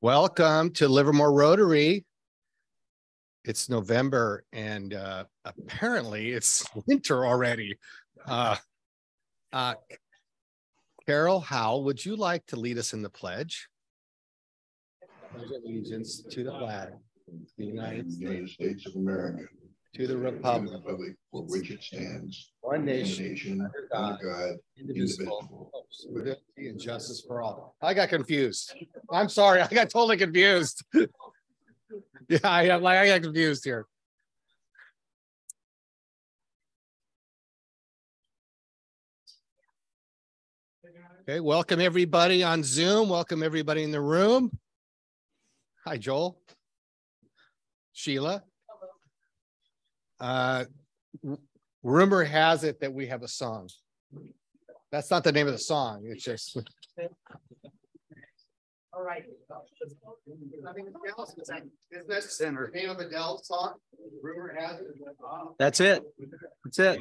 Welcome to Livermore Rotary. It's November and apparently it's winter already. Carol Howell, would you like to lead us in the pledge? Pledge allegiance to the flag of the United States of America, to the republic for which it stands, one nation, under God, indivisible, with liberty and justice for all. I got confused. I'm sorry, I got totally confused. Yeah, I got confused here. Okay, welcome everybody on Zoom. Welcome everybody in the room. Hi, Joel. Sheila. Rumor has it that we have a song. That's not the name of the song. It's just. All right. Is this the name of Adele's song? Rumor has it. That's it. That's it.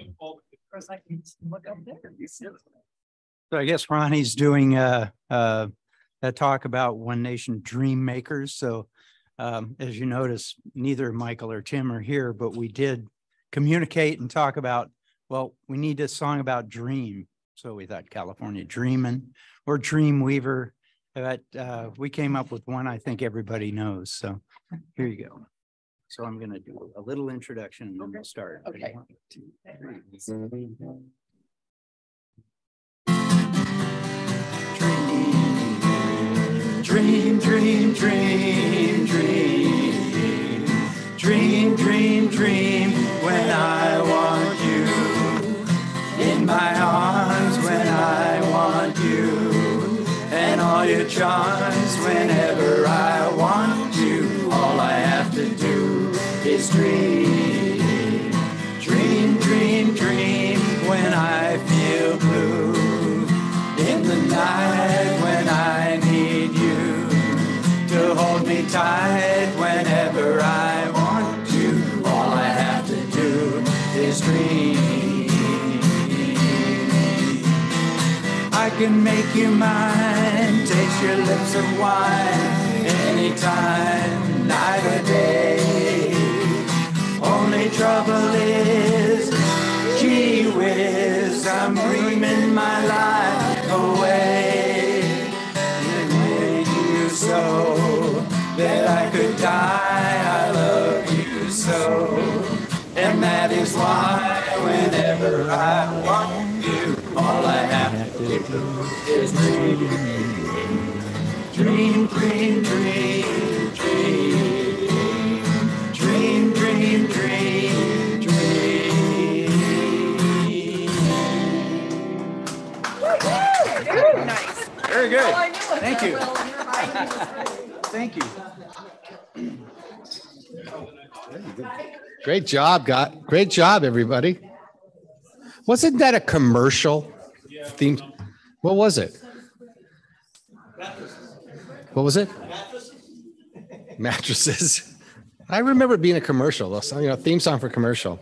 So I guess Ronnie's doing a talk about One Nation Dream Makers. So as you notice, neither Michael or Tim are here, but we did communicate and talk about, well, we need a song about dream. So we thought California Dreamin' or Dreamweaver. But we came up with one I think everybody knows. So here you go. So I'm going to do a little introduction and then we'll start. Okay. 1, 2, 3. Dream, dream, dream, dream, dream, dream, dream, when I want you, in my arms when I want you, and all your charms whenever I want you, all I have to do is dream, dream, dream, dream, when I feel blue, in the night when I need you, to hold me tight whenever I want you. All I have to do is dream. I can make you mine, taste your lips of wine, anytime, night or day. Only trouble is, gee whiz, I'm dreaming my life away. So that I could die, I love you so, and that is why whenever I want you, all I have to do is dream, dream, dream, dream, dream, dream, dream, dream, dream. Nice. Very good. Oh, Thank you. Thank you. Great job, great job, everybody. Wasn't that a commercial theme? What was it? What was it? Mattresses. I remember it being a commercial, theme song for commercial.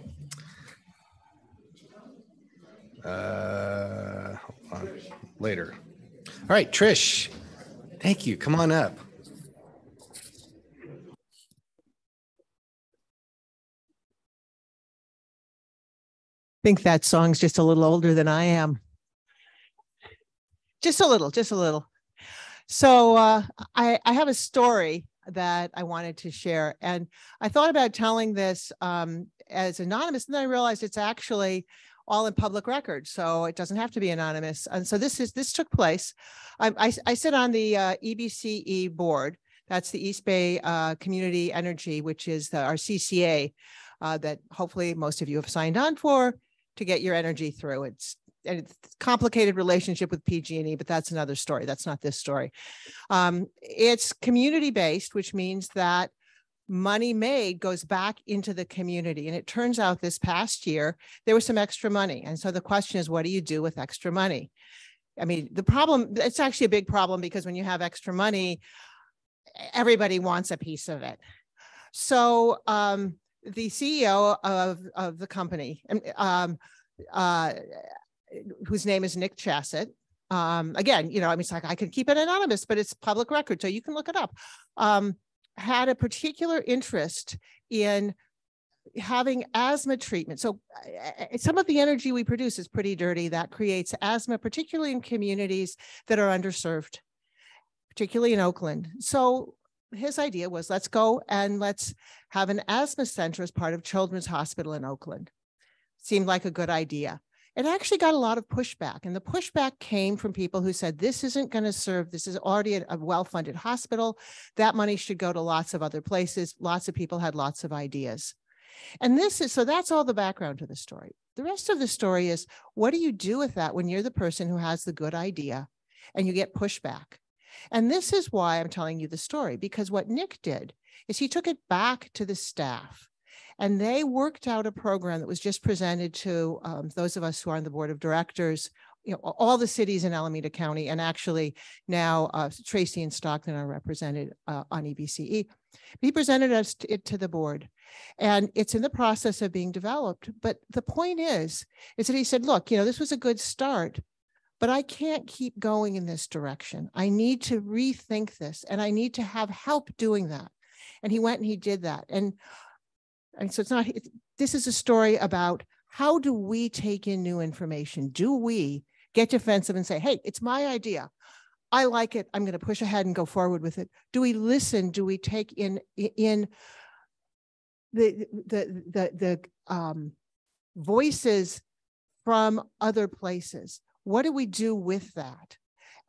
Hold on. Later. All right, Trish. Thank you. Come on up. I think that song's just a little older than I am. Just a little. So I have a story that I wanted to share. And I thought about telling this as anonymous, and then I realized it's actually all in public record, so it doesn't have to be anonymous. And so this took place. I sit on the EBCE board. That's the East Bay Community Energy, which is our CCA that hopefully most of you have signed on for to get your energy through. It's a complicated relationship with PG&E, but that's another story. That's not this story. It's community-based, which means that money made goes back into the community. And it turns out this past year, there was some extra money. And so the question is, what do you do with extra money? I mean, the problem, it's actually a big problem because when you have extra money, everybody wants a piece of it. So the CEO of the company, whose name is Nick Chassett, again, I mean, it's like I can keep it anonymous, but it's public record, so you can look it up, had a particular interest in having asthma treatment. So some of the energy we produce is pretty dirty. That creates asthma, particularly in communities that are underserved, particularly in Oakland. So his idea was, let's go and let's have an asthma center as part of Children's Hospital in Oakland. Seemed like a good idea. It actually got a lot of pushback, and the pushback came from people who said, this isn't going to serve, this is already a well-funded hospital. That money should go to lots of other places. Lots of people had lots of ideas. And so that's all the background to the story. The rest of the story is, what do you do with that when you're the person who has the good idea and you get pushback? And this is why I'm telling you the story, because what Nick did is he took it back to the staff, and they worked out a program that was just presented to those of us who are on the board of directors, all the cities in Alameda County, and actually now Tracy and Stockton are represented on EBCE. He presented it to the board, and it's in the process of being developed. But the point is that he said, look, this was a good start, but I can't keep going in this direction. I need to rethink this, and I need to have help doing that. And he went and he did that. And so this is a story about, how do we take in new information? Do we get defensive and say, hey, it's my idea, I like it, I'm going to push ahead and go forward with it? Do we listen? Do we take in the voices from other places? What do we do with that?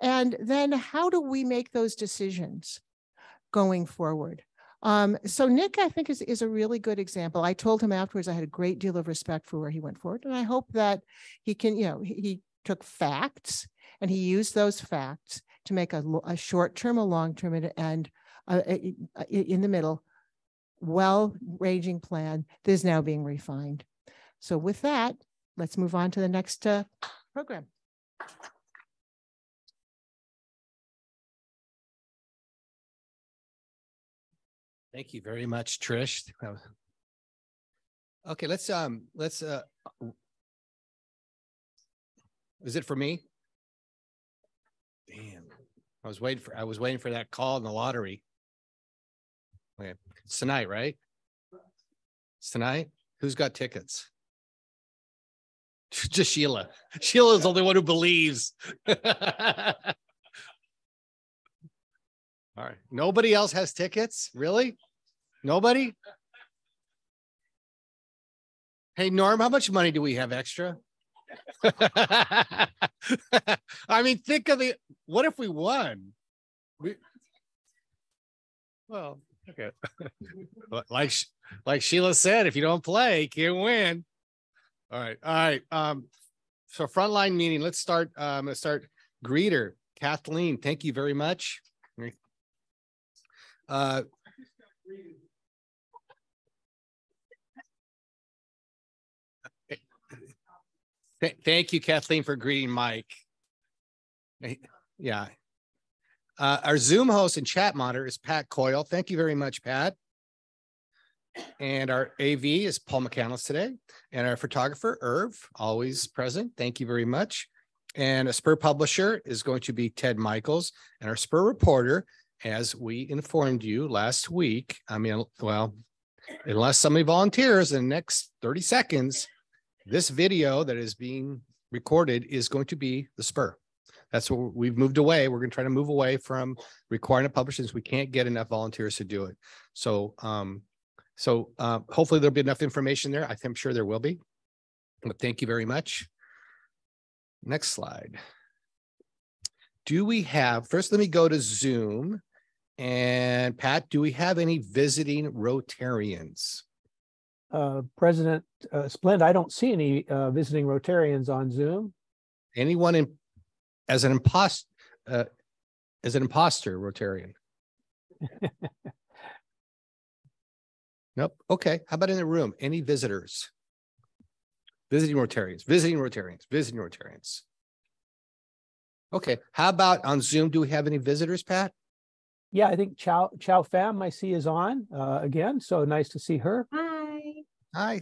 And then how do we make those decisions going forward? So Nick, I think, is a really good example. I told him afterwards I had a great deal of respect for where he went forward, and I hope that he can, he took facts and he used those facts to make a short-term, a long-term, and in the middle, well-ranging plan that is now being refined. So with that, let's move on to the next program. Thank you very much, Trish. Okay, let's is it for me? Damn. I was waiting for that call in the lottery. Okay. It's tonight, right? It's tonight? Who's got tickets? Just Sheila. Sheila's the only one who believes. All right. Nobody else has tickets? Really? Nobody? Hey, Norm, how much money do we have extra? I mean, think of what if we won? Well, okay. Like Sheila said, if you don't play, you can't win. All right. So frontline meeting, let's start. Let's start. Greeter, Kathleen, thank you very much. Thank you, Kathleen, for greeting Mike. Yeah. Our Zoom host and chat monitor is Pat Coyle. Thank you very much, Pat. And our AV is Paul McCandless today. And our photographer, Irv, always present. Thank you very much. And a Spur publisher is going to be Ted Michaels. And our Spur reporter, as we informed you last week, well, unless somebody volunteers in the next 30 seconds, this video that is being recorded is going to be the Spur. That's what we've moved away. We're going to try to move away from requiring it published since we can't get enough volunteers to do it. So, hopefully there'll be enough information there. I'm sure there will be. But thank you very much. Next slide. Do we have, first let me go to Zoom. And Pat, do we have any visiting Rotarians? President Splend, I don't see any visiting Rotarians on Zoom. Anyone as an imposter Rotarian? Nope. Okay. How about in the room? Any visitors? Visiting Rotarians. Okay. How about on Zoom? Do we have any visitors, Pat? Yeah, I think Chow Pham I see is on again. So nice to see her. Hi. Hi.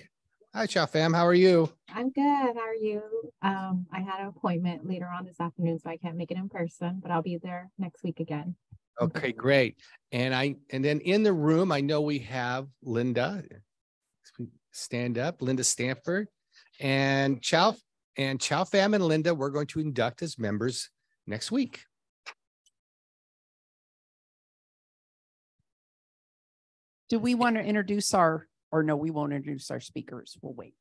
Hi, Chow Fam. How are you? I'm good. How are you? I had an appointment later on this afternoon, so I can't make it in person, but I'll be there next week again. Okay, great. And then in the room, I know we have Linda. Stand up, Linda Stanford, and Chow Fam and Linda. We're going to induct as members next week. Do we want to introduce or no, we won't introduce our speakers. We'll wait.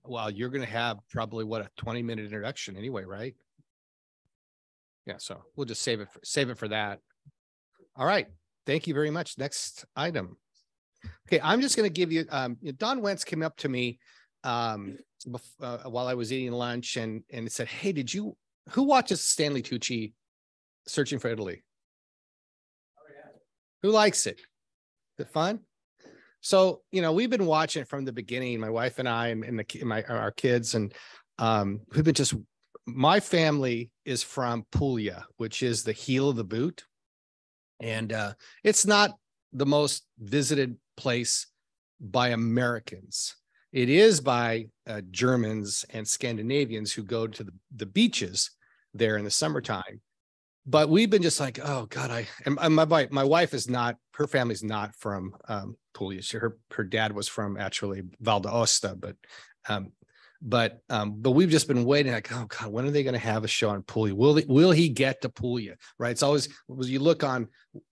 Well, you're going to have probably what, a 20-minute introduction anyway, right? Yeah, so we'll just save it for that. All right. Thank you very much. Next item. Okay, I'm just going to give you, Don Wentz came up to me while I was eating lunch and said, hey, who watches Stanley Tucci Searching for Italy? Who likes it? Is it fun? So, we've been watching it from the beginning, my wife and I and our kids, and we've been my family is from Puglia, which is the heel of the boot. And it's not the most visited place by Americans. It is by Germans and Scandinavians who go to the beaches there in the summertime. But we've been just like, oh God, my wife is not, her family's not from Puglia. Her dad was from actually Val d'Aosta, but we've just been waiting like, oh God, when are they going to have a show on Puglia? Will he get to Puglia? Right. It's always, you look on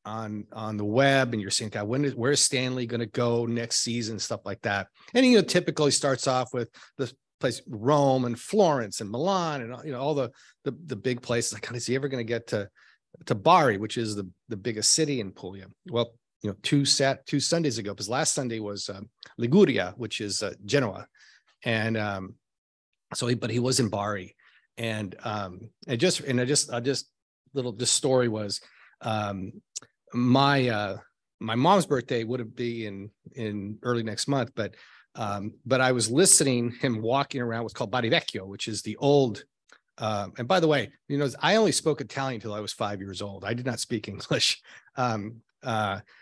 the web and you're saying, God, where's Stanley going to go next season? Stuff like that. And, typically starts off with the place, Rome and Florence and Milan and, all the big places. Like, God, is he ever going to get to Bari, which is the biggest city in Puglia? Well, two Sundays ago, because last Sunday was Liguria, which is Genoa. And but he was in Bari, and this story was my mom's birthday would be in early next month, but I was listening him walking around what's called Bari Vecchio, which is the old. And by the way, I only spoke Italian until I was 5 years old. I did not speak English.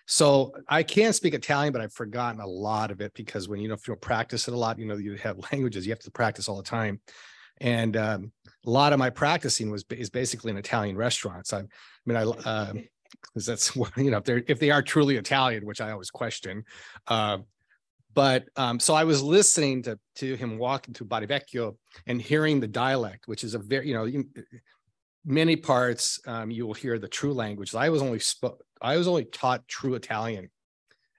So I can speak Italian, but I've forgotten a lot of it because when if you practice it a lot, you have languages you have to practice all the time. And a lot of my practicing is basically in Italian restaurants. Because that's if they are truly Italian, which I always question. But so I was listening to him walking through Bari Vecchio and hearing the dialect, which is a very, many parts you will hear the true language. I was only taught true Italian,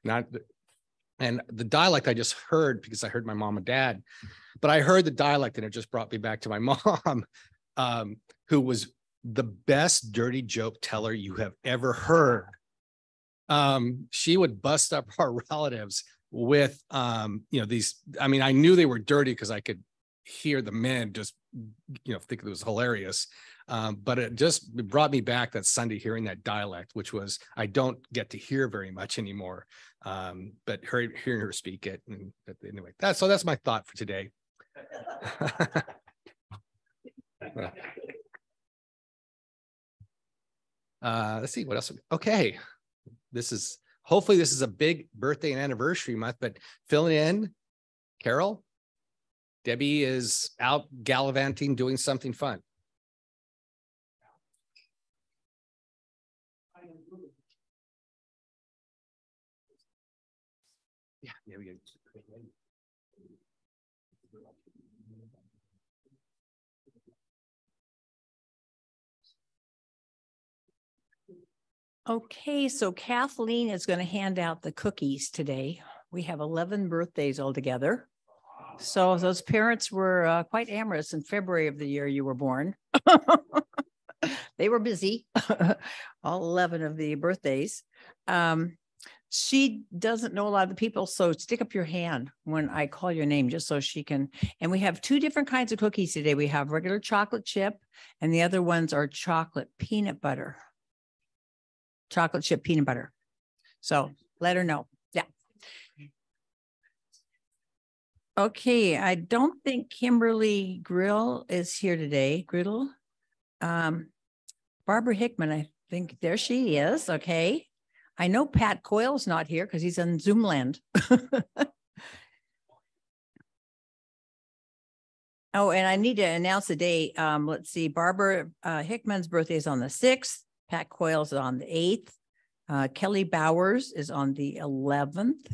and the dialect I just heard because I heard my mom and dad, but I heard the dialect and it just brought me back to my mom, who was the best dirty joke teller you have ever heard. She would bust up our relatives with these. I mean, I knew they were dirty because I could hear the men just think it was hilarious. But it brought me back that Sunday hearing that dialect, which was I don't get to hear very much anymore. But hearing her speak it, and anyway, that's my thought for today. Let's see what else. Okay, hopefully this is a big birthday and anniversary month, but filling in, Carol. Debbie is out gallivanting, doing something fun. Yeah, we go. Okay, so Kathleen is going to hand out the cookies today. We have 11 birthdays altogether. So those parents were quite amorous in February of the year you were born. They were busy, all 11 of the birthdays. She doesn't know a lot of the people, so stick up your hand when I call your name, just so she can. And we have two different kinds of cookies today. We have regular chocolate chip, and the other ones are chocolate peanut butter. Chocolate chip peanut butter. So let her know. Yeah. Okay, I don't think Kimberly Grill is here today. Griddle. Barbara Hickman, I think there she is. Okay. I know Pat Coyle's not here because he's in Zoom land. Oh, and I need to announce the date. Let's see, Barbara Hickman's birthday is on the 6th. Pat Coyle's on the 8th. Kelly Bowers is on the 11th,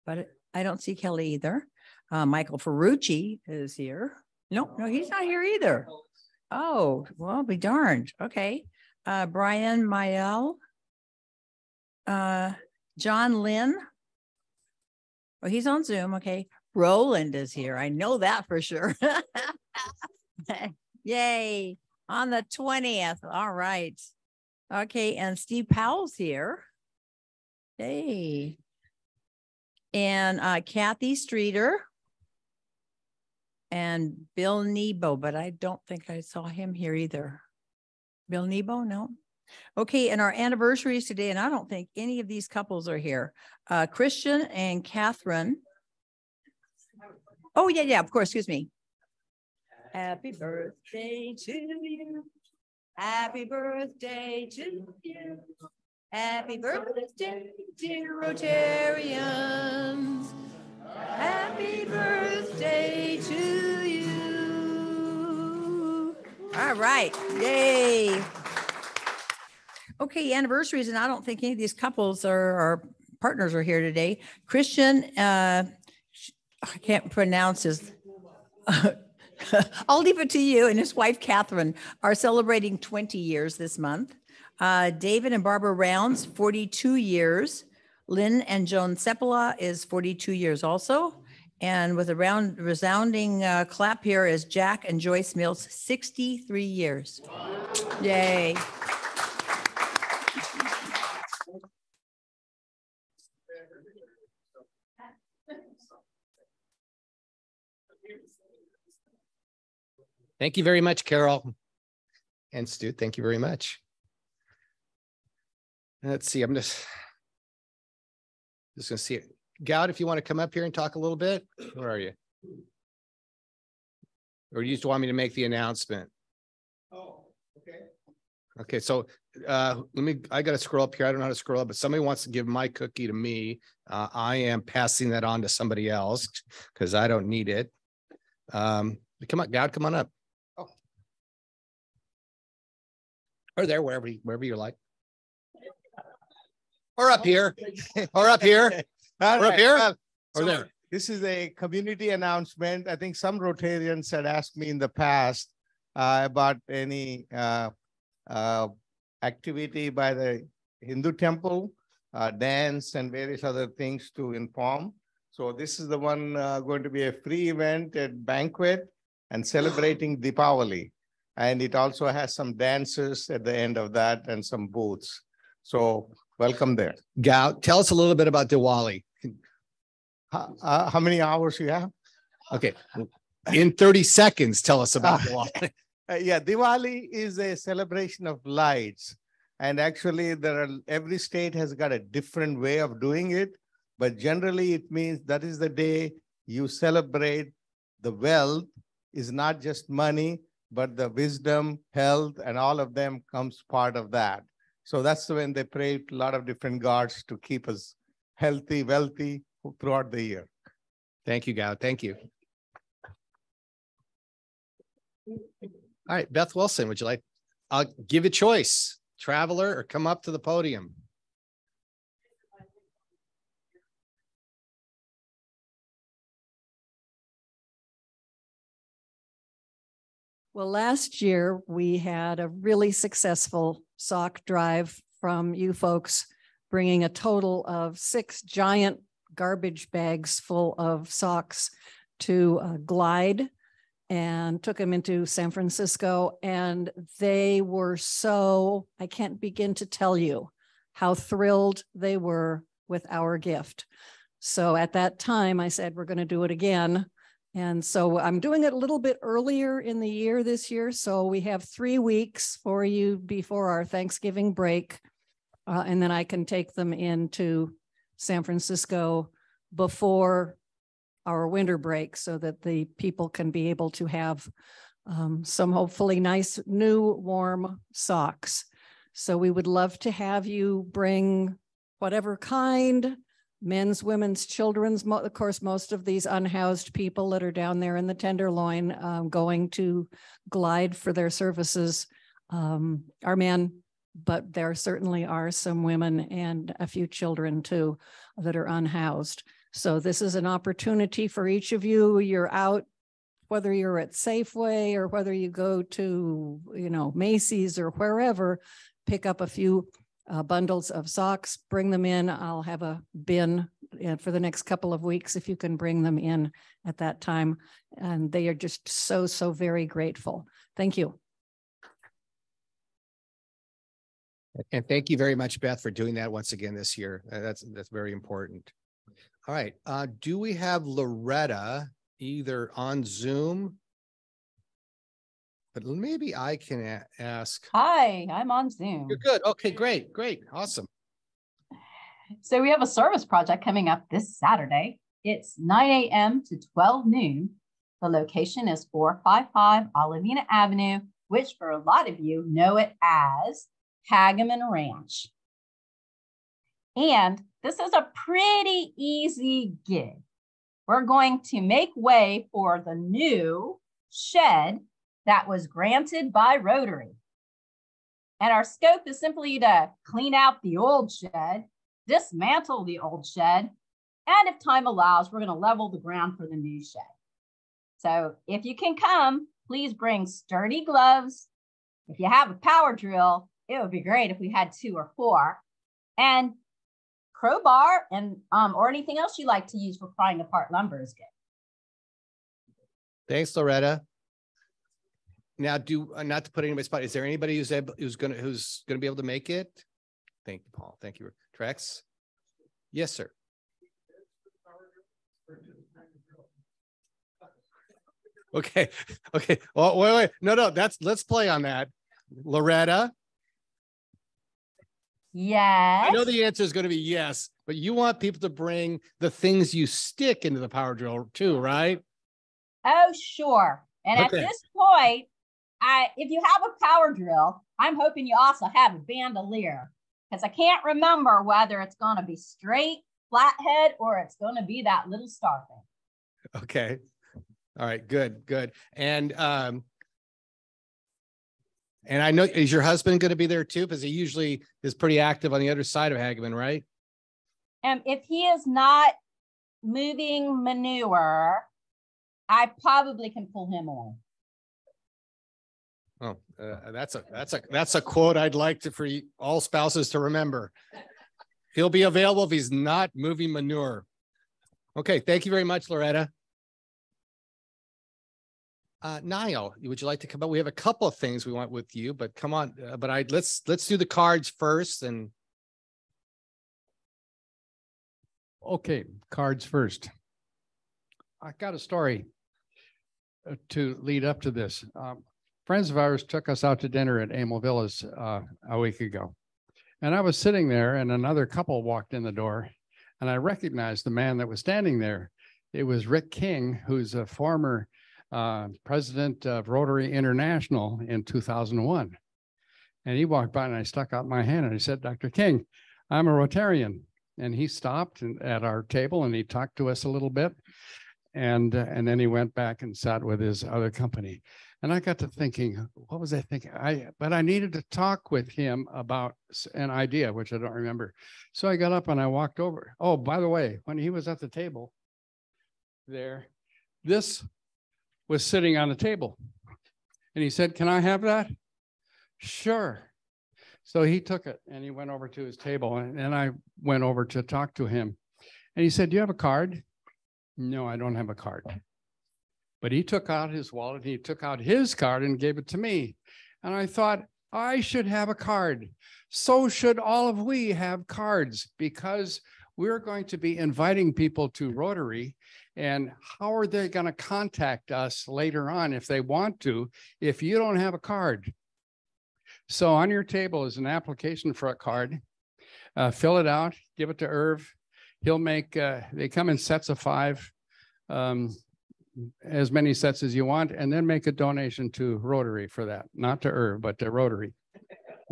but I don't see Kelly either. Michael Ferrucci is here. No, he's not here either. Oh, well, be darned. Okay. Brian Mayel. John Lynn. Oh, he's on Zoom. Okay. Roland is here. I know that for sure. Yay. On the 20th. All right. Okay. And Steve Powell's here. Hey. And Kathy Streeter. And Bill Nebo, but I don't think I saw him here either. Bill Nebo, no. Okay, and our anniversaries today, and I don't think any of these couples are here. Christian and Catherine. Oh, yeah, of course, excuse me. Happy birthday to you. Happy birthday to you. Happy birthday, dear Rotarians. Happy birthday to you. All right. Yay. Okay, anniversaries, and I don't think any of these couples or partners are here today. Christian, I can't pronounce his, I'll leave it to you, and his wife, Catherine, are celebrating 20 years this month. David and Barbara Rounds, 42 years. Lynn and Joan Sepola is 42 years also. And with a resounding clap here is Jack and Joyce Mills, 63 years. Yay. Thank you very much, Carol. And Stu, thank you very much. Let's see, I'm just gonna see it. Gout, if you want to come up here and talk a little bit, where are you? Or you just want me to make the announcement? Oh, okay. Okay, so I got to scroll up here. I don't know how to scroll up, but somebody wants to give my cookie to me. I am passing that on to somebody else because I don't need it. Come on, Gout, come on up. Oh. Or there, wherever you like. Or up here, or up here. Or up here, or there. This is a community announcement. I think some Rotarians had asked me in the past about any activity by the Hindu temple, dance and various other things to inform. So this is the one going to be a free event at banquet and celebrating Deepavali. And it also has some dances at the end of that and some booths. So welcome there. Gout, tell us a little bit about Diwali. How many hours you have? Okay. In 30 seconds, tell us about Diwali. Yeah, Diwali is a celebration of lights. And actually, every state has got a different way of doing it. But generally, it means that is the day you celebrate the wealth is not just money, but the wisdom, health, and all of them comes part of that. So that's when they pray to a lot of different gods to keep us healthy, wealthy throughout the year. Thank you, Gout. Thank you. All right, Beth Wilson, would you like? I'll give a choice, traveler or come up to the podium. Well, last year we had a really successful sock drive from you folks, bringing a total of 6 giant garbage bags full of socks to Glide, and took them into San Francisco. And they were so, I can't begin to tell you how thrilled they were with our gift. So at that time, I said, we're going to do it again. And so I'm doing it a little bit earlier in the year this year. So we have 3 weeks for you before our Thanksgiving break. And then I can take them into San Francisco before our winter break so that the people can be able to have some hopefully nice new warm socks. So we would love to have you bring whatever kind men's, women's, children's. Of course, most of these unhoused people that are down there in the Tenderloin going to glide for their services are men, but there certainly are some women and a few children too that are unhoused. So this is an opportunity for each of you. You're out, whether you're at Safeway or whether you go to, Macy's or wherever, pick up a few bundles of socks, bring them in. I'll have a bin for the next couple of weeks if you can bring them in at that time. And they are just so, so very grateful. Thank you. And thank you very much, Beth, for doing that once again this year. That's very important. All right. Do we have Loretta either on Zoom? But maybe I can ask. Hi, I'm on Zoom. You're good. Okay, great. Awesome. So we have a service project coming up this Saturday. It's 9 a.m. to 12 noon. The location is 455 Olivina Avenue, which for a lot of you know it as Hageman Ranch. And this is a pretty easy gig. We're going to make way for the new shed that was granted by Rotary. And our scope is simply to clean out the old shed, dismantle the old shed, and if time allows, we're going to level the ground for the new shed. So if you can come, please bring sturdy gloves. If you have a power drill, it would be great if we had 2 or 4, and crowbar and or anything else you like to use for prying apart lumber is good. Thanks, Loretta. Now, not to put anybody on the spot, is there anybody who's going to be able to make it? Thank you, Paul. Thank you, Trex. Yes, sir. Okay. Oh, wait. No. Let's play on that. Loretta. Yes. I know the answer is going to be yes, but you want people to bring the things you stick into the power drill too, right? Oh, sure. And okay. At this point, if you have a power drill, I'm hoping you also have a bandolier, because I can't remember whether it's going to be straight, flathead, or it's going to be that little star thing. Okay. All right. Good. And I know, is your husband going to be there too? Because he usually is pretty active on the other side of Hageman, right? If he is not moving manure, I probably can pull him on. Oh, that's a quote I'd like for all spouses to remember. He'll be available if he's not moving manure. Okay, thank you very much, Loretta. Niall, would you like to come up? We have a couple of things we want with you, but come on. Let's do the cards first. And okay, cards first. I got a story to lead up to this. Friends of ours took us out to dinner at Amel Villas a week ago. And I was sitting there and another couple walked in the door and I recognized the man that was standing there. It was Rick King, who's a former president of Rotary International in 2001. And he walked by and I stuck out my hand and I said, Dr. King, I'm a Rotarian. And he stopped at our table and he talked to us a little bit. And then he went back and sat with his other company. And I got to thinking, what was I thinking? But I needed to talk with him about an idea, which I don't remember. So I got up and I walked over. Oh, by the way, when he was at the table there, this was sitting on the table. And he said, can I have that? Sure. So he took it and he went over to his table and I went over to talk to him. And he said, do you have a card? No, I don't have a card. But he took out his wallet, he took out his card and gave it to me. And I thought, I should have a card. So should all of we have cards, because we're going to be inviting people to Rotary. And how are they going to contact us later on if they want to, if you don't have a card? So on your table is an application for a card. Fill it out, give it to Irv. He'll make, they come in sets of 5. As many sets as you want, and then make a donation to Rotary for that. Not to Irv, but to Rotary.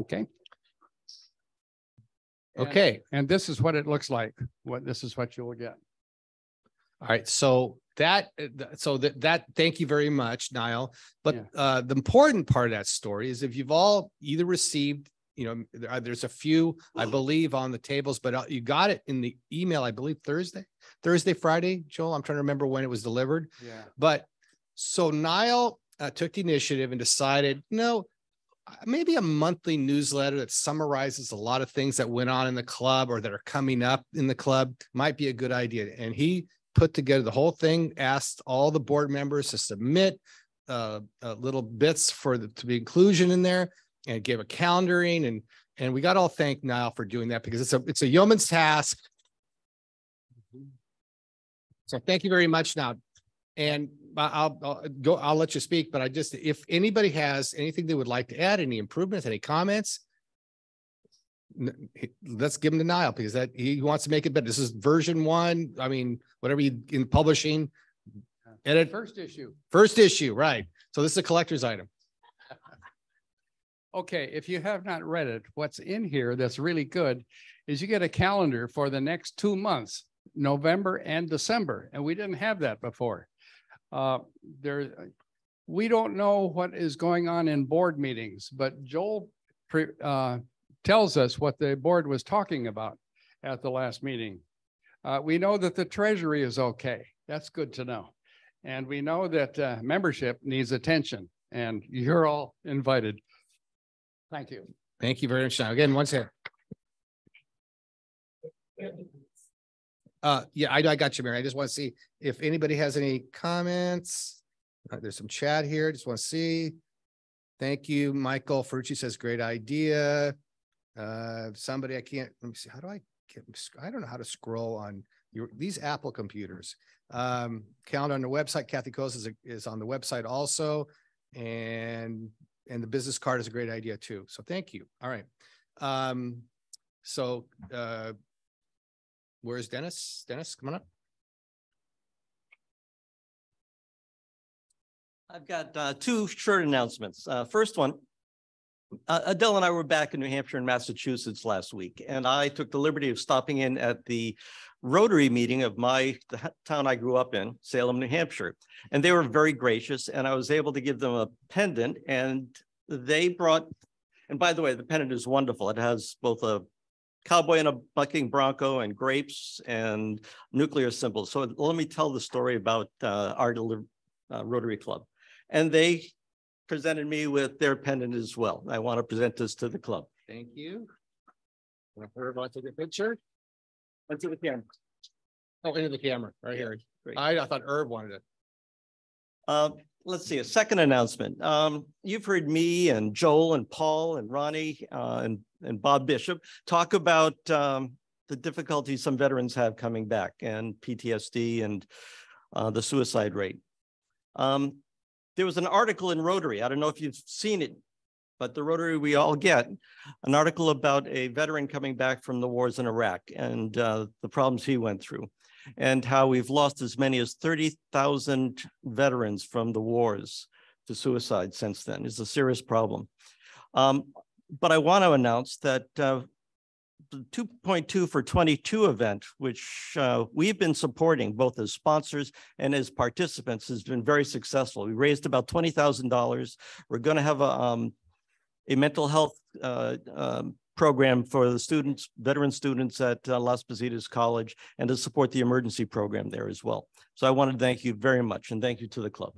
Okay. Okay. And this is what it looks like. This is what you will get. All right. So that thank you very much, Niall. But the important part of that story is if you've all either received, there's a few, I believe, on the tables, but you got it in the email, I believe Thursday, Friday, Joel. I'm trying to remember when it was delivered. Yeah. But so Niall took the initiative and decided, maybe a monthly newsletter that summarizes a lot of things that went on in the club or that are coming up in the club might be a good idea. And he put together the whole thing, asked all the board members to submit little bits to be inclusion in there, and gave a calendaring. And we got to all thank Niall for doing that, because it's a yeoman's task. So thank you very much, now. And I'll let you speak, but if anybody has anything they would like to add, any improvements, any comments, let's give them to Niall, because he wants to make it better. This is version 1. I mean, whatever you in publishing, edit. First issue, right. So this is a collector's item. Okay, if you have not read it, what's in here that's really good is you get a calendar for the next 2 months, November and December, and we didn't have that before. We don't know what is going on in board meetings, but Joel tells us what the board was talking about at the last meeting. We know that the treasury is okay. That's good to know. And we know that membership needs attention, and you're all invited. Thank you. Thank you very much. Now, again, one second. Yeah, I got you, Mary. I just want to see if anybody has any comments. There's some chat here. Just want to see. Thank you. Michael Ferrucci says, great idea. Somebody, let me see. How do I don't know how to scroll on these Apple computers. Calendar on the website. Kathy Coase is on the website also. And the business card is a great idea too. So thank you. All right. Where's Dennis? Dennis, come on up. I've got 2 short announcements. First one, Adele and I were back in New Hampshire and Massachusetts last week, and I took the liberty of stopping in at the Rotary meeting of the town I grew up in, Salem, New Hampshire. And they were very gracious, and I was able to give them a pendant, and they brought, and by the way, the pendant is wonderful. It has both a cowboy and a bucking bronco and grapes and nuclear symbols. So let me tell the story about our Rotary Club. And they presented me with their pendant as well. I want to present this to the club. Thank you. Herb, want to take a picture? Into the camera. Oh, into the camera, right here. Great. I thought Herb wanted it. Let's see, a second announcement. You've heard me and Joel and Paul and Ronnie and Bob Bishop talk about the difficulties some veterans have coming back, and PTSD and the suicide rate. There was an article in Rotary. I don't know if you've seen it, but the Rotary we all get, an article about a veteran coming back from the wars in Iraq and the problems he went through, and how we've lost as many as 30,000 veterans from the wars to suicide since then. It's a serious problem. But I want to announce that the 2.2 for 22 event, which we've been supporting both as sponsors and as participants, has been very successful. We raised about $20,000. We're going to have a mental health program for the students, veteran students at Las Positas College, and to support the emergency program there as well. So I want to thank you very much, and thank you to the club.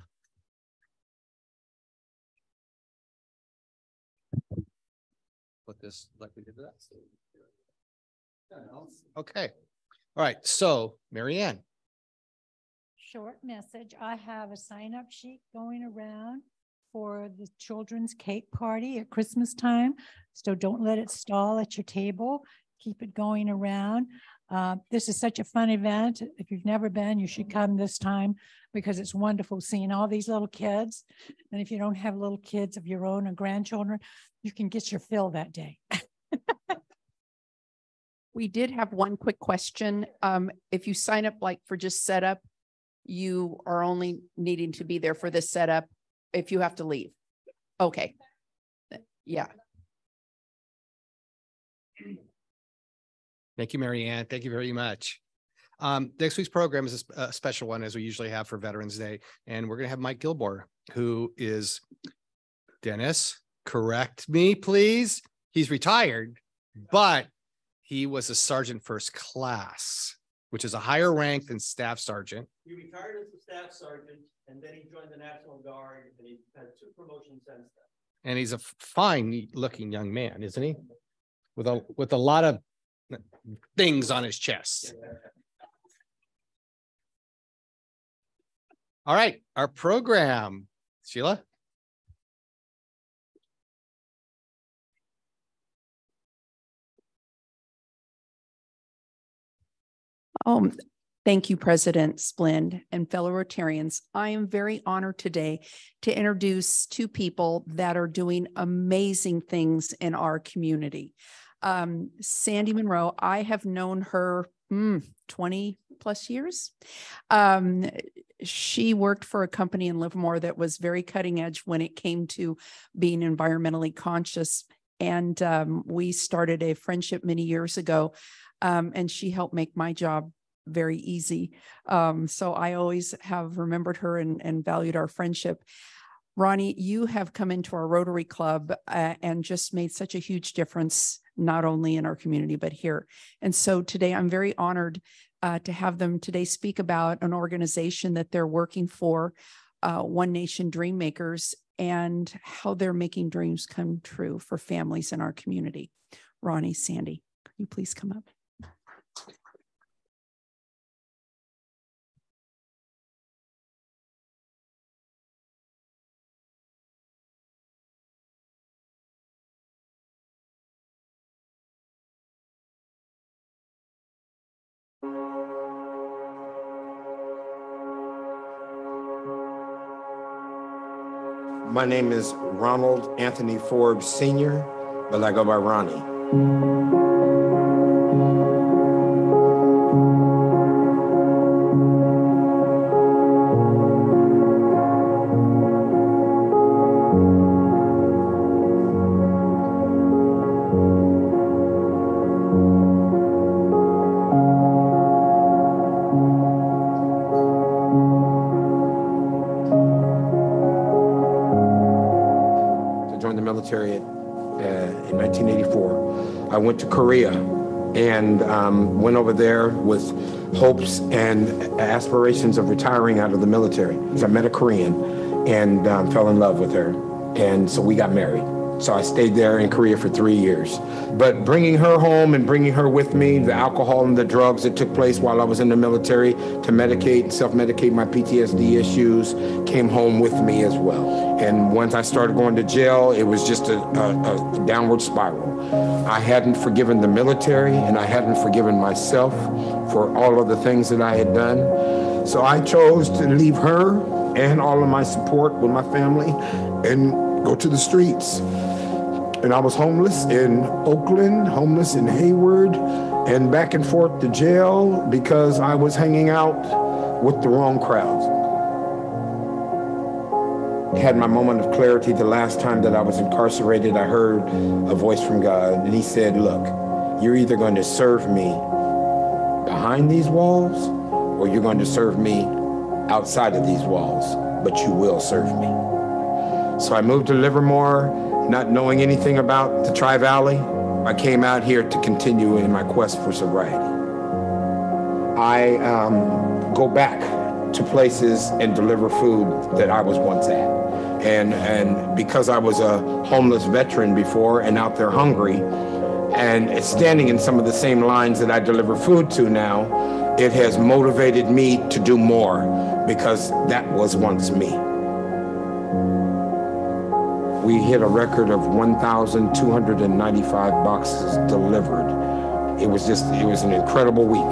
Put this like we did that. Okay. All right. So, Marianne. Short message. I have a sign-up sheet going around for the children's cake party at Christmas time. So don't let it stall at your table. Keep it going around. This is such a fun event. If you've never been, you should come this time, because it's wonderful seeing all these little kids. And if you don't have little kids of your own or grandchildren, you can get your fill that day. We did have one quick question. If you sign up like for just setup, you are only needing to be there for the setup if you have to leave. Okay. Yeah. Thank you, Mary Ann. Thank you very much. Next week's program is a special one, as we usually have for Veterans Day. And we're going to have Mike Gilmore, who is, Dennis, correct me, please. He's retired, but he was a sergeant first class, which is a higher rank than staff sergeant. He retired as a staff sergeant, and then he joined the National Guard, and he had 2 promotions since then. And he's a fine looking young man, isn't he? With a lot of things on his chest. All right, our program, Sheila. Thank you, President Splend and fellow Rotarians. I am very honored today to introduce 2 people that are doing amazing things in our community. Sandee Munroe, I have known her 20 plus years. She worked for a company in Livermore that was very cutting edge when it came to being environmentally conscious. And we started a friendship many years ago, and she helped make my job very easy. So I always have remembered her and valued our friendship. Ronnie, you have come into our Rotary Club and just made such a huge difference, not only in our community, but here. And so today I'm very honored to have them today speak about an organization that they're working for, One Nation Dream Makers, and how they're making dreams come true for families in our community. Ronnie, Sandee, can you please come up? My name is Ronald Anthony Forbes Sr., but I go by Ronnie. Military in 1984. I went to Korea and went over there with hopes and aspirations of retiring out of the military. So I met a Korean and fell in love with her, and so we got married. So I stayed there in Korea for 3 years. But bringing her home and bringing her with me, the alcohol and the drugs that took place while I was in the military to medicate, self-medicate my PTSD issues, came home with me as well. And once I started going to jail, it was just a downward spiral. I hadn't forgiven the military, and I hadn't forgiven myself for all of the things that I had done. So I chose to leave her and all of my support with my family and go to the streets. And I was homeless in Oakland, homeless in Hayward, and back and forth to jail because I was hanging out with the wrong crowds. I had my moment of clarity the last time that I was incarcerated. I heard a voice from God, and he said, look, you're either going to serve me behind these walls, or you're going to serve me outside of these walls, but you will serve me. So I moved to Livermore, not knowing anything about the Tri-Valley. I came out here to continue in my quest for sobriety. I go back to places and deliver food that I was once at. And because I was a homeless veteran before and out there hungry, and standing in some of the same lines that I deliver food to now, it has motivated me to do more because that was once me. We hit a record of 1,295 boxes delivered. It was an incredible week.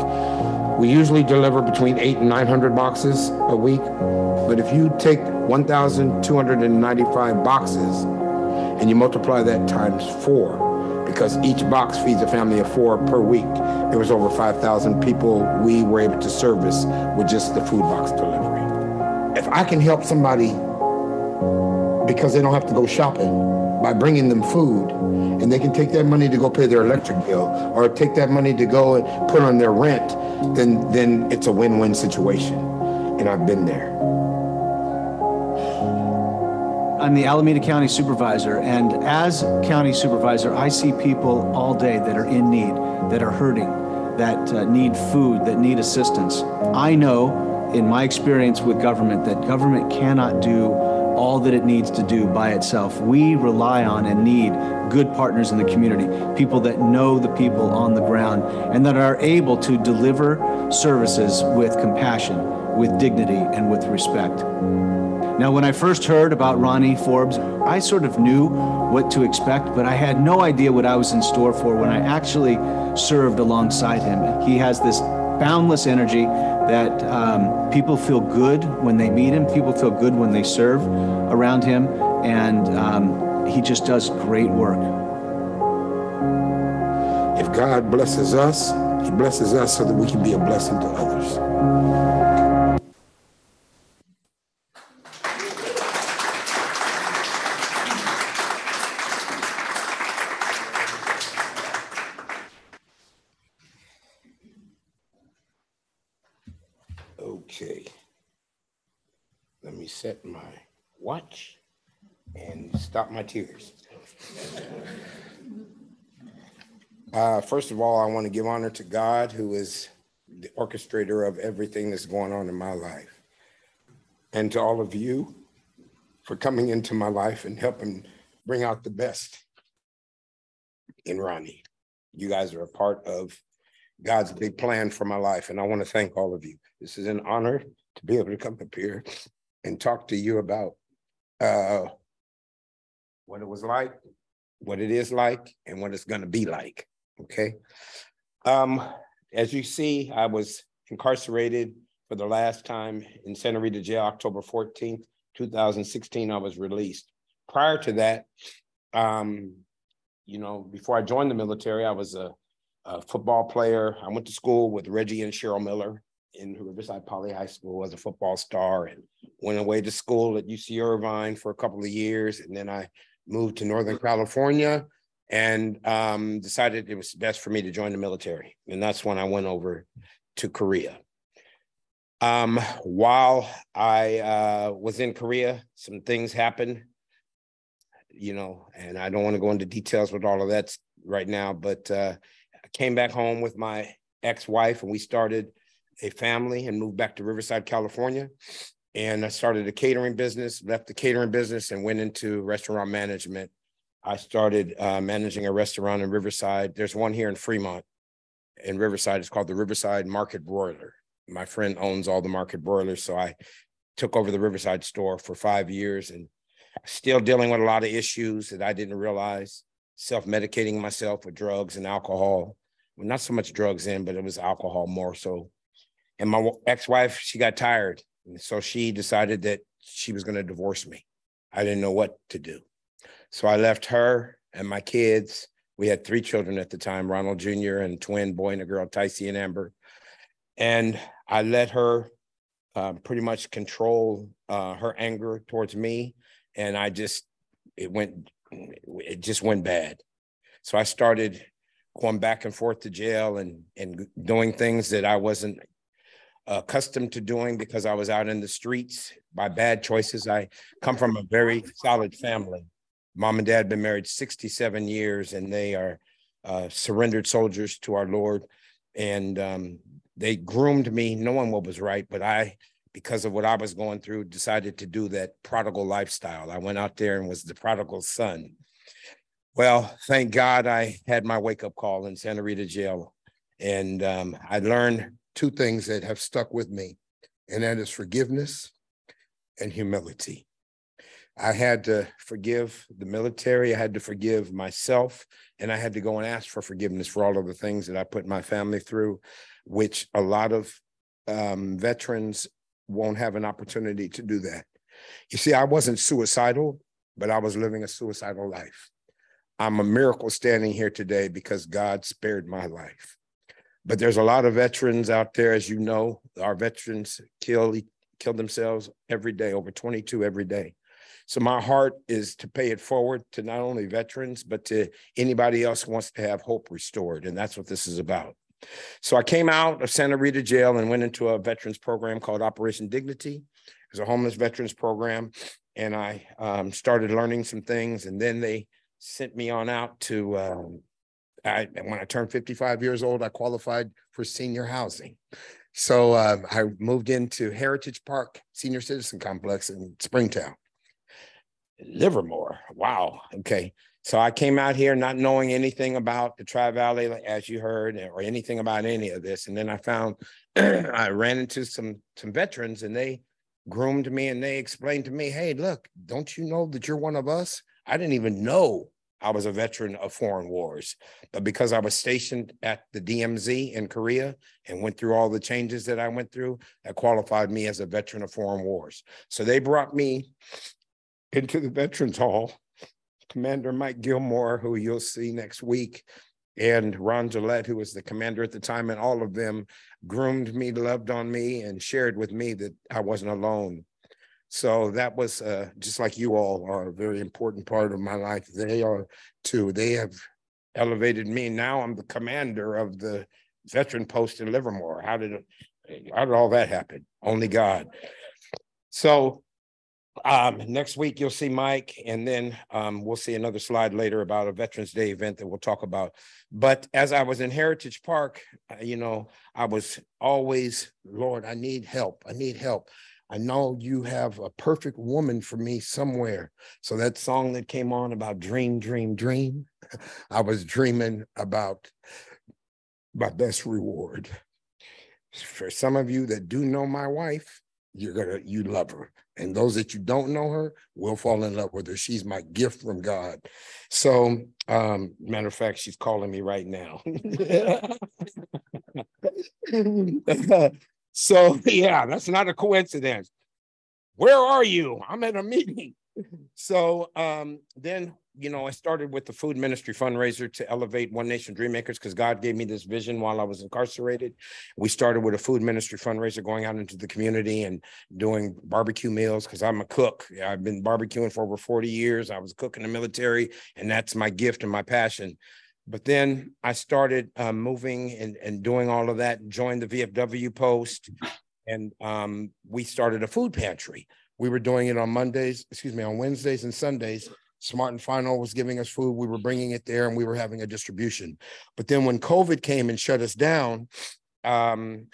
We usually deliver between 800 and 900 boxes a week, but if you take 1,295 boxes and you multiply that times 4, because each box feeds a family of 4 per week, there was over 5,000 people we were able to service with just the food box delivery. If I can help somebody because they don't have to go shopping, by bringing them food, and they can take that money to go pay their electric bill or take that money to go and put on their rent, then it's a win-win situation. And I've been there. I'm the Alameda County Supervisor, and as County Supervisor, I see people all day that are in need, that are hurting, that need food, that need assistance. I know, in my experience with government, that government cannot do all that it needs to do by itself. We rely on and need good partners in the community, people that know the people on the ground and that are able to deliver services with compassion, with dignity, and with respect. Now, when I first heard about Ronnie Forbes, I sort of knew what to expect, but I had no idea what I was in store for when I actually served alongside him. He has this boundless energy that people feel good when they meet him, people feel good when they serve around him, and he just does great work. If God blesses us, he blesses us so that we can be a blessing to others. Okay, let me set my watch and stop my tears. First of all, I want to give honor to God, who is the orchestrator of everything that's going on in my life, and to all of you for coming into my life and helping bring out the best in Ronnie. You guys are a part of God's big plan for my life, and I want to thank all of you. This is an honor to be able to come up here and talk to you about what it was like, what it is like, and what it's going to be like, okay? As you see, I was incarcerated for the last time in Santa Rita Jail, October 14th, 2016, I was released. Prior to that, you know, before I joined the military, I was a football player. I went to school with Reggie and Cheryl Miller in Riverside Poly High School as a football star, and went away to school at UC Irvine for a couple of years. And then I moved to Northern California and decided it was best for me to join the military. And that's when I went over to Korea. While I was in Korea, some things happened, you know, and I don't want to go into details with all of that right now, but I came back home with my ex-wife and we started a family and moved back to Riverside, California. And I started a catering business, left the catering business and went into restaurant management. I started managing a restaurant in Riverside. There's one here in Fremont in Riverside. It's called the Riverside Market Broiler. My friend owns all the Market Broilers. So I took over the Riverside store for 5 years and still dealing with a lot of issues that I didn't realize, self-medicating myself with drugs and alcohol. Well, not so much drugs but it was alcohol more so. And my ex-wife, she got tired. And so she decided that she was going to divorce me. I didn't know what to do. So I left her and my kids. We had 3 children at the time, Ronald Jr. and twin boy and a girl, Tycee and Amber. And I let her pretty much control her anger towards me. And it just went bad. So I started going back and forth to jail and doing things that I wasn't accustomed to doing because I was out in the streets by bad choices. I come from a very solid family. Mom and dad had been married 67 years and they are surrendered soldiers to our Lord. And they groomed me knowing what was right, but I, because of what I was going through, decided to do that prodigal lifestyle. I went out there and was the prodigal son. Well, thank God I had my wake-up call in Santa Rita Jail. And I learned 2 things that have stuck with me, and that is forgiveness and humility. I had to forgive the military, I had to forgive myself, and I had to go and ask for forgiveness for all of the things that I put my family through, which a lot of veterans won't have an opportunity to do that. You see, I wasn't suicidal, but I was living a suicidal life. I'm a miracle standing here today because God spared my life. But there's a lot of veterans out there, as you know, our veterans kill themselves every day, over 22 every day. So my heart is to pay it forward to not only veterans, but to anybody else who wants to have hope restored. And that's what this is about. So I came out of Santa Rita jail and went into a veterans program called Operation Dignity. It was a homeless veterans program. And I started learning some things. And then they sent me on out to, when I turned 55 years old, I qualified for senior housing. So I moved into Heritage Park Senior Citizen Complex in Springtown. Livermore, wow, okay. So I came out here not knowing anything about the Tri-Valley, as you heard, or anything about any of this. And then I found, I ran into some veterans, and they groomed me, and they explained to me, hey, look, don't you know that you're one of us? I didn't even know I was a veteran of foreign wars, but because I was stationed at the DMZ in Korea and went through all the changes that I went through, that qualified me as a veteran of foreign wars. So they brought me into the Veterans Hall. Commander Mike Gilmore, who you'll see next week, and Ron Gillette, who was the commander at the time, and all of them groomed me, loved on me, and shared with me that I wasn't alone. So that was just like you all are a very important part of my life. They are too. They have elevated me. Now I'm the commander of the veteran post in Livermore. How did all that happen? Only God. So next week you'll see Mike, and then we'll see another slide later about a Veterans Day event that we'll talk about. But as I was in Heritage Park, I was always, Lord, I need help. I need help. I know you have a perfect woman for me somewhere. So that song that came on about dream, dream, dream, I was dreaming about my best reward. For some of you that do know my wife, you love her. And those that you don't know her will fall in love with her. She's my gift from God. So, matter of fact, she's calling me right now. So, yeah, that's not a coincidence. Where are you? I'm at a meeting. So then, I started with the food ministry fundraiser to elevate One Nation Dream Makers, because God gave me this vision while I was incarcerated. We started with a food ministry fundraiser, going out into the community and doing barbecue meals, because I'm a cook. I've been barbecuing for over 40 years. I was a cook in the military, and that's my gift and my passion. But then I started moving and doing all of that, joined the VFW post, and we started a food pantry. We were doing it on Wednesdays and Sundays. Smart and Final was giving us food. We were bringing it there, and we were having a distribution. But then when COVID came and shut us down, then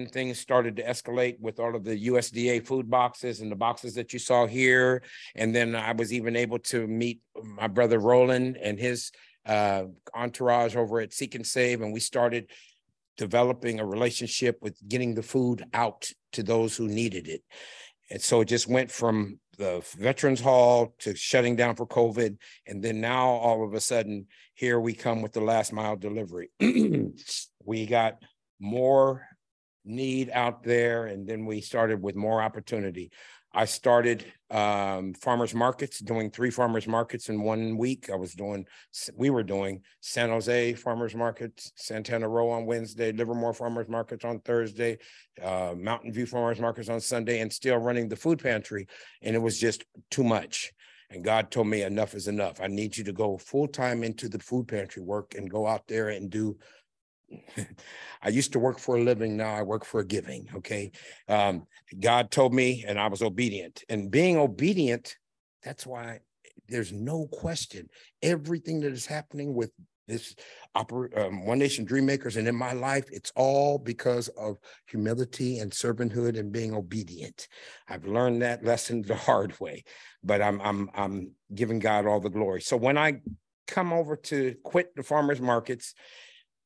things started to escalate with all of the USDA food boxes and the boxes that you saw here. And then I was even able to meet my brother Roland and his entourage over at Seek and Save, and we started developing a relationship with getting the food out to those who needed it. And so it just went from the Veterans Hall to shutting down for COVID. And then now all of a sudden, here we come with the last mile delivery. We got more need out there, and then we started with more opportunity. I started farmers markets, doing 3 farmers markets in 1 week. We were doing San Jose farmers markets, Santana Row on Wednesday, Livermore farmers markets on Thursday, Mountain View farmers markets on Sunday, and still running the food pantry. And it was just too much. And God told me enough is enough. I need you to go full-time into the food pantry work and go out there and do. I used to work for a living. Now I work for a giving. Okay. God told me, and I was obedient. And being obedient, that's why there's no question. Everything that is happening with this One Nation Dream Makers and in my life, it's all because of humility and servanthood and being obedient. I've learned that lesson the hard way, but I'm giving God all the glory. So when I come over to quit the farmers markets,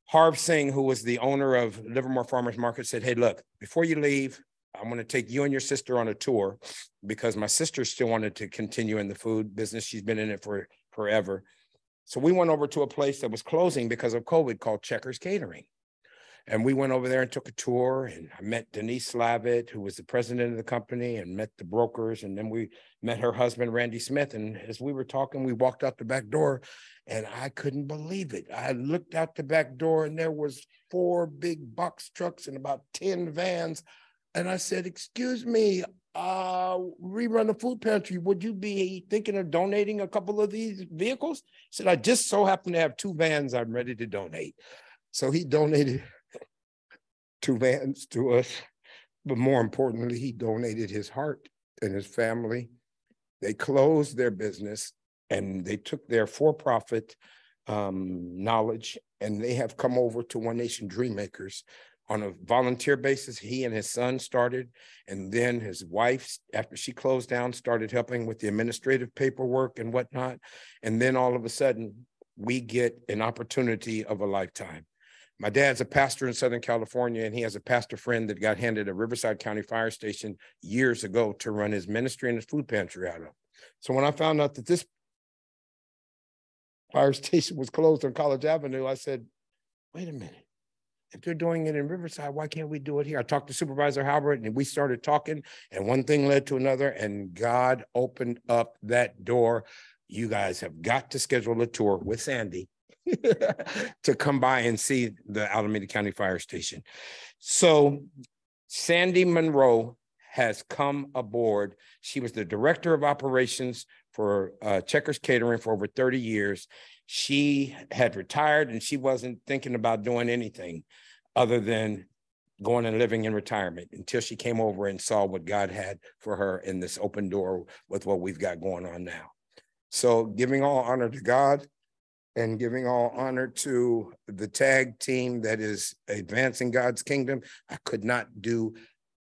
Harv Singh, who was the owner of Livermore Farmers Market, said, hey, look, before you leave, I'm going to take you and your sister on a tour, because my sister still wanted to continue in the food business. She's been in it for forever. So we went over to a place that was closing because of COVID called Checkers Catering. And we went over there and took a tour, and I met Denise Slavitt, who was the president of the company, and met the brokers. And then we met her husband, Randy Smith. And as we were talking, we walked out the back door, and I couldn't believe it. I looked out the back door, and there was 4 big box trucks and about 10 vans. And I said, excuse me, we run a food pantry. Would you be thinking of donating a couple of these vehicles? I said, I just so happen to have 2 vans I'm ready to donate. So he donated 2 vans to us, but more importantly, he donated his heart and his family. They closed their business and they took their for-profit knowledge, and they have come over to One Nation Dreammakers on a volunteer basis. He and his son started, and then his wife, after she closed down, started helping with the administrative paperwork and whatnot. And then all of a sudden, we get an opportunity of a lifetime. My dad's a pastor in Southern California, and he has a pastor friend that got handed a Riverside County fire station years ago to run his ministry and his food pantry out of. So when I found out that this fire station was closed on College Avenue, I said, wait a minute. If they're doing it in Riverside, why can't we do it here? I talked to Supervisor Halbert, and we started talking, and one thing led to another, and God opened up that door. You guys have got to schedule a tour with Sandee to come by and see the Alameda County Fire Station. So Sandee Munroe has come aboard. She was the director of operations for Checkers Catering for over 30 years. She had retired, and she wasn't thinking about doing anything other than going and living in retirement until she came over and saw what God had for her in this open door with what we've got going on now. So giving all honor to God and giving all honor to the tag team that is advancing God's kingdom. I could not do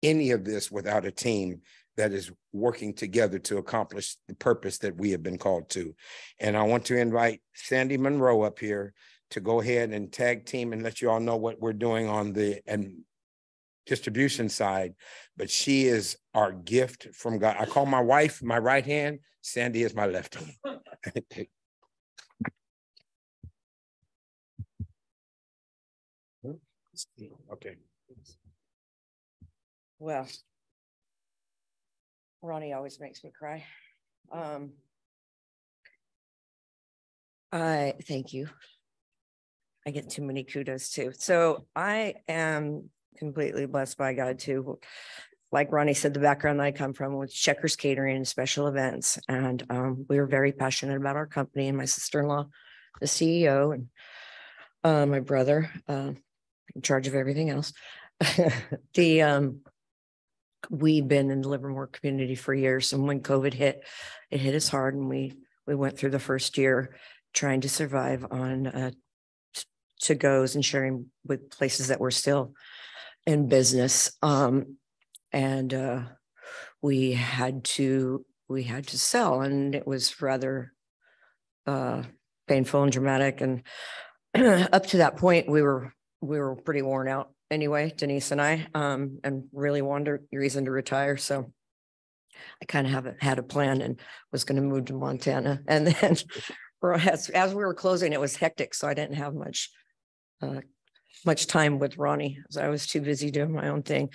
any of this without a team that is working together to accomplish the purpose that we have been called to. And I want to invite Sandee Munroe up here to go ahead and tag team and let you all know what we're doing on the distribution side. But she is our gift from God. I call my wife my right hand. Sandee is my left hand. Okay. Well, Ronnie always makes me cry. I thank you. I get too many kudos too. So I am completely blessed by God too. Like Ronnie said, the background that I come from was Checkers Catering and special events. And we were very passionate about our company, and my sister-in-law, the CEO, and my brother, in charge of everything else. We've been in the Livermore community for years, and when COVID hit, it hit us hard, and we went through the first year trying to survive on to-goes and sharing with places that were still in business. We had to sell, and it was rather painful and dramatic. And up to that point, we were pretty worn out anyway, Denise and I, and really wanted a reason to retire. So I kind of had a plan and was going to move to Montana. And then as we were closing, it was hectic, so I didn't have much time with Ronnie, because I was too busy doing my own thing.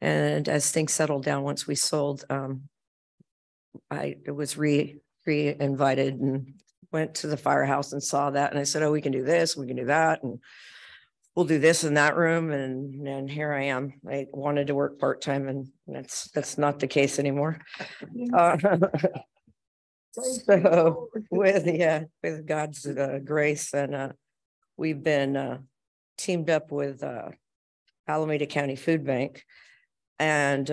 And as things settled down, once we sold, I was re-invited and went to the firehouse and saw that. And I said, oh, we can do this, we can do that, and we'll do this in that room. And here I am. I wanted to work part-time, and that's not the case anymore. So with God's grace, and we've been teamed up with Alameda County Food Bank, and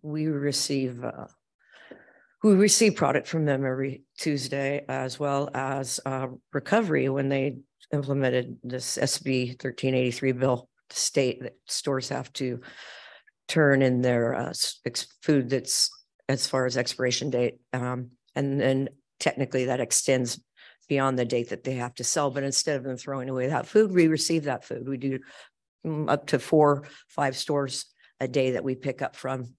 we receive product from them every Tuesday, as well as recovery when they implemented this SB 1383 bill, the state that stores have to turn in their food that's as far as expiration date. And then technically that extends beyond the date that they have to sell. But instead of them throwing away that food, we receive that food. We do up to 4-5 stores a day that we pick up from.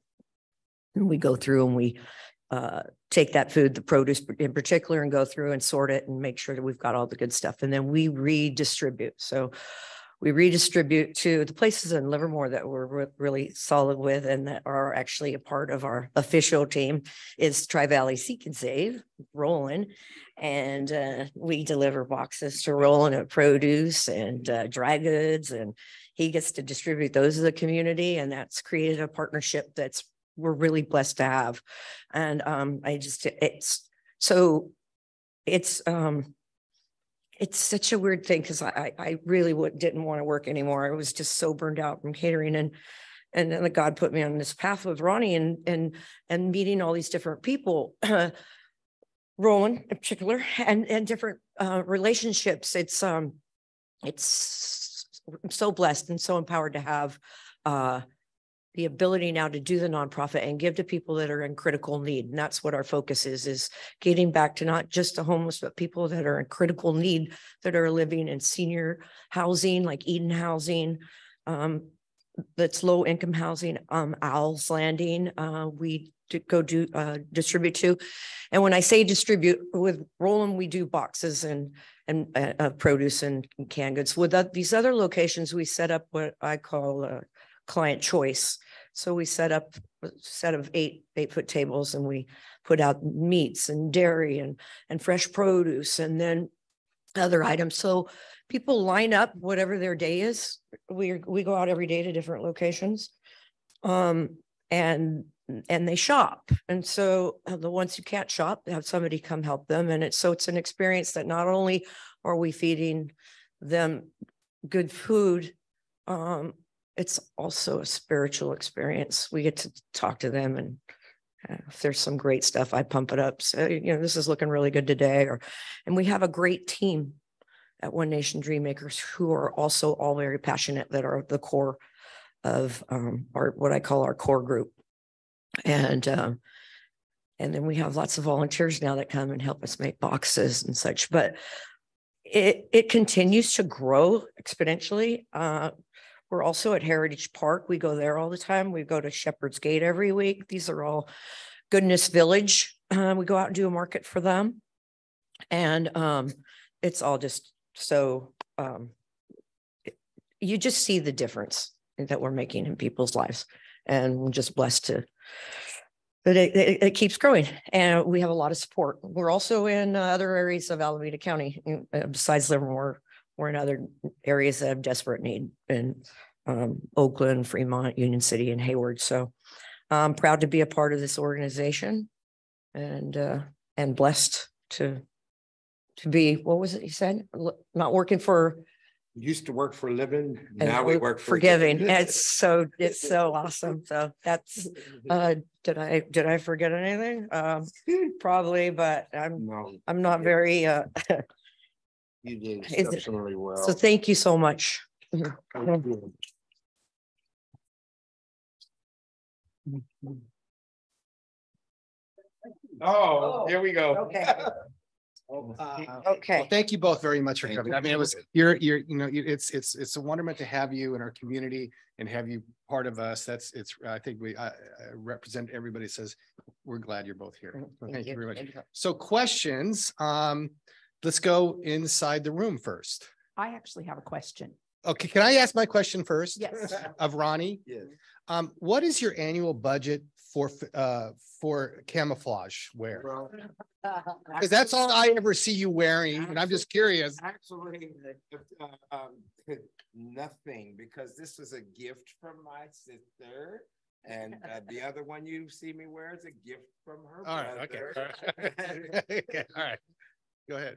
And we go through and we take that food, the produce in particular, and go through and sort it and make sure that we've got all the good stuff. And then we redistribute. So we redistribute to the places in Livermore that we're really solid with and that are actually a part of our official team is Tri-Valley Seek and Save, Roland. And we deliver boxes to Roland of produce and dry goods, and he gets to distribute those to the community. And that's created a partnership that's we're really blessed to have. And it's such a weird thing because I really didn't want to work anymore. I was just so burned out from catering, and then God put me on this path with Ronnie and meeting all these different people, Roland in particular, and different relationships. I'm so blessed and so empowered to have the ability now to do the nonprofit and give to people that are in critical need. And that's what our focus is getting back to not just the homeless, but people that are in critical need, that are living in senior housing, like Eden housing, that's low income housing, Owl's Landing, we distribute to. And when I say distribute with Roland, we do boxes and produce and canned goods. With these other locations, we set up what I call client choice. So we set up a set of 8-foot tables, and we put out meats and dairy and fresh produce, and then other items. So people line up whatever their day is. We go out every day to different locations, and they shop. And so the ones who can't shop, have somebody come help them. And it's an experience that not only are we feeding them good food, it's also a spiritual experience. We get to talk to them, and if there's some great stuff, I pump it up. So, this is looking really good today. And we have a great team at One Nation Dreammakers who are also all very passionate, that are the core of what I call our core group. And then we have lots of volunteers now that come and help us make boxes and such. But it continues to grow exponentially. We're also at Heritage Park. We go there all the time. We go to Shepherd's Gate every week. These are all Goodness Village. We go out and do a market for them. And it's all just so, you just see the difference that we're making in people's lives. And we're just blessed that it keeps growing. And we have a lot of support. We're also in other areas of Alameda County. Besides Livermore, we're in other areas that have desperate need in Oakland, Fremont, Union City, and Hayward. So I'm proud to be a part of this organization, and blessed to be, what was it you said? Not working for. Used to work for a living. Now we work for giving. It's so awesome. So that's did I forget anything? Probably, but I'm not very You did exceptionally well. So thank you so much. Oh, here we go. Okay. Okay. Well, thank you both very much for coming. I mean, it's a wonderment to have you in our community and have you part of us. I think I represent everybody that says we're glad you're both here. Thank you very much. So questions, let's go inside the room first. I actually have a question. Okay. Can I ask my question first? Yes. Of Ronnie? Yes. What is your annual budget for camouflage wear? Because that's all I ever see you wearing, and I'm just curious. Actually, nothing, because this is a gift from my sister, and the other one you see me wear is a gift from her brother. Okay, all right. Go ahead.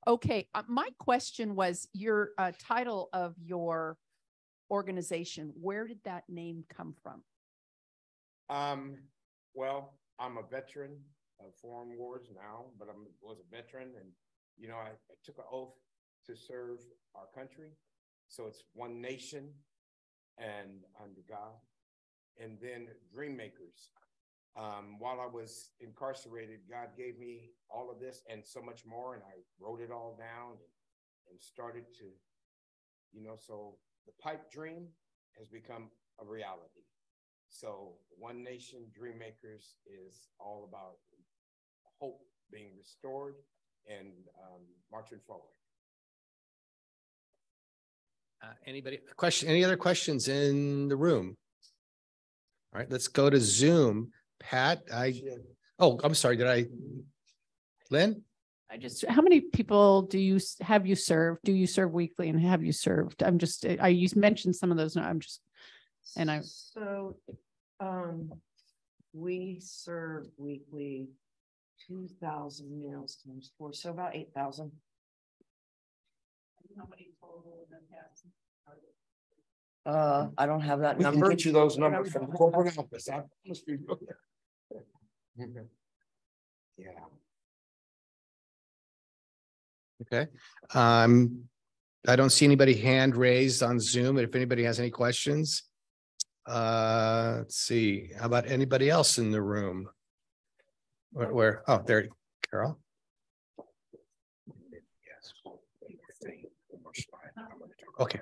Okay, my question was your title of your organization. Where did that name come from? Well, I'm a veteran of foreign wars now, but I was a veteran, and I took an oath to serve our country. So it's One Nation and under God, and then Dreammakers. While I was incarcerated, God gave me all of this and so much more, and I wrote it all down and started to, so the pipe dream has become a reality. So One Nation Dreammakers is all about hope being restored and marching forward. Any other questions in the room? All right, let's go to Zoom. Pat, I'm sorry, Lynn? How many people have you served? Do you serve weekly, and have you served? You mentioned some of those. So We serve weekly 2,000 meals times 4, so about 8,000. I don't have that We number. can get you those numbers from the corporate office. I promise you. Yeah. Okay. I don't see anybody hand raised on Zoom. If anybody has any questions, let's see. How about anybody else in the room? Where? Oh, there, Carol. Okay.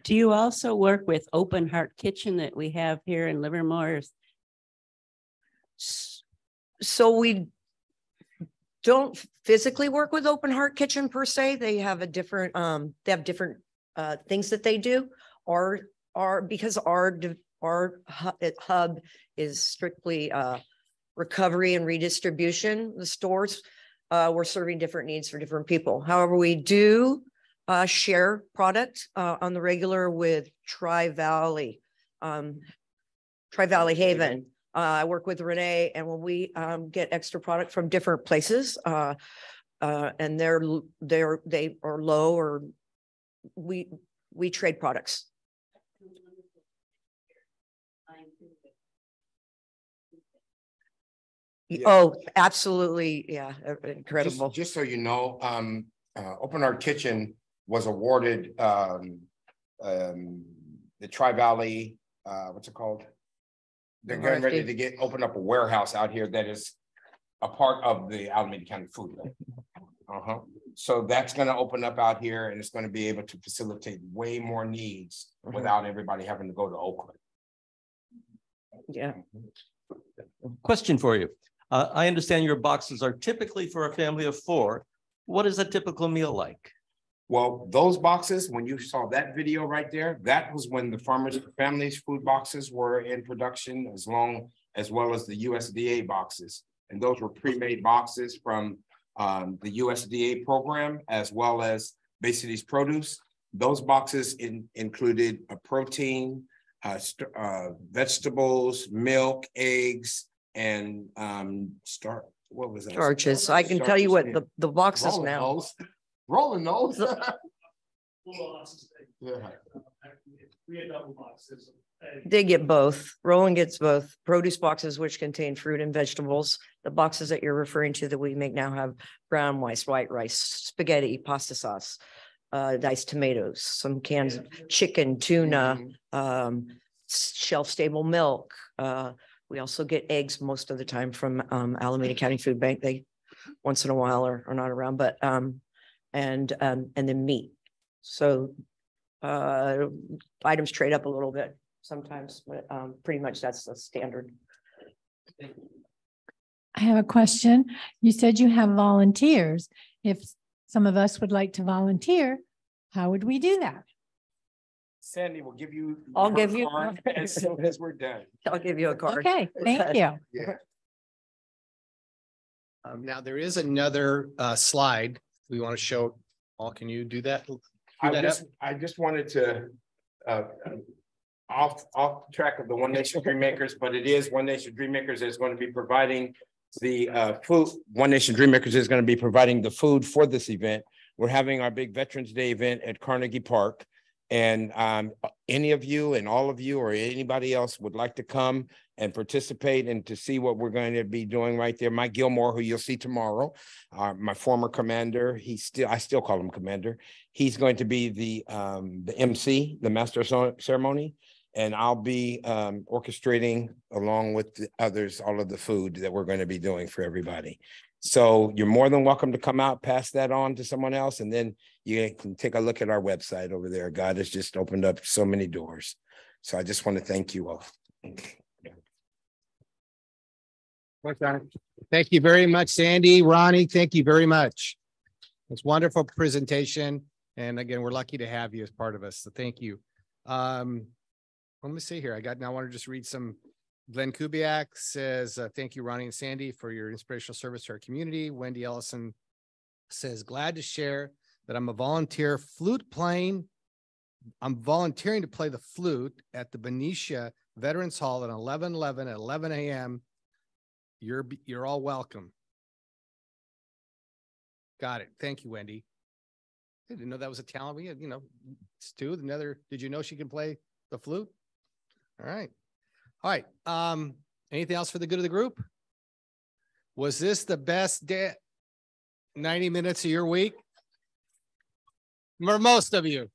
Do you also work with Open Heart Kitchen that we have here in Livermore? So we don't physically work with Open Heart Kitchen per se. They have a different, different things that they do. Because our hub is strictly recovery and redistribution. The stores, we're serving different needs for different people. However, we do share product on the regular with Tri-Valley Haven. I work with Renee, and when we get extra product from different places, and they are low, or we trade products. Yeah. Oh, absolutely. Yeah. Incredible. Just so you know, Open Heart Kitchen was awarded the Tri-Valley, what's it called? They're getting ready to open up a warehouse out here that is a part of the Alameda County Food Bank. So that's going to open up out here, and it's going to be able to facilitate way more needs without everybody having to go to Oakland. Yeah. Question for you. I understand your boxes are typically for a family of 4. What is a typical meal like? Well, those boxes, when you saw that video right there, that was when the Farmers Families food boxes were in production, as well as the USDA boxes. And those were pre-made boxes from the USDA program, as well as Bay Cities Produce. Those boxes included a protein, vegetables, milk, eggs, and what was that? Starches. I can tell you what the boxes rolling now. Those. Rolling those. Yeah. We had double boxes. They get both. Roland gets both. Produce boxes, which contain fruit and vegetables. The boxes that you're referring to that we make now have brown rice, white rice, spaghetti, pasta sauce, diced tomatoes, some cans of chicken, tuna, shelf-stable milk. We also get eggs most of the time from Alameda County Food Bank. They once in a while are not around, but and then meat. So items trade up a little bit sometimes, but pretty much that's the standard. I have a question. You said you have volunteers. If some of us would like to volunteer, how would we do that? Sandee will give you. I'll give you as soon as we're done. I'll give you a card. Okay, thank you. Yeah. Now there is another slide we want to show. Paul, can you do that? I just wanted to off track of the One Nation Dream Makers, but it is One Nation Dream Makers is going to be providing the food. One Nation Dream Makers is going to be providing the food for this event. We're having our big Veterans Day event at Carnegie Park. And any of you and all of you or anybody else would like to come and participate and to see what we're going to be doing right there. Mike Gilmore, who you'll see tomorrow, my former commander, I still call him commander. He's going to be the MC, the master of ceremony, and I'll be orchestrating along with the others, all of the food that we're going to be doing for everybody. So you're more than welcome to come out, pass that on to someone else, and then you can take a look at our website over there. God has just opened up so many doors. So I just want to thank you all. Thank you very much, Sandee, Ronnie. Thank you very much. It's a wonderful presentation. And again, we're lucky to have you as part of us. So thank you. Let me see here. I want to just read some. Glenn Kubiak says, thank you, Ronnie and Sandee, for your inspirational service to our community. Wendy Ellison says, glad to share that I'm a volunteer flute playing. I'm volunteering to play the flute at the Benicia Veterans Hall at 11:11 at 11 a.m. You're all welcome. Got it. Thank you, Wendy. I didn't know that was a talent. We had, Stu, did you know she can play the flute? All right. All right. Anything else for the good of the group? Was this the best day, 90 minutes of your week? For most of you.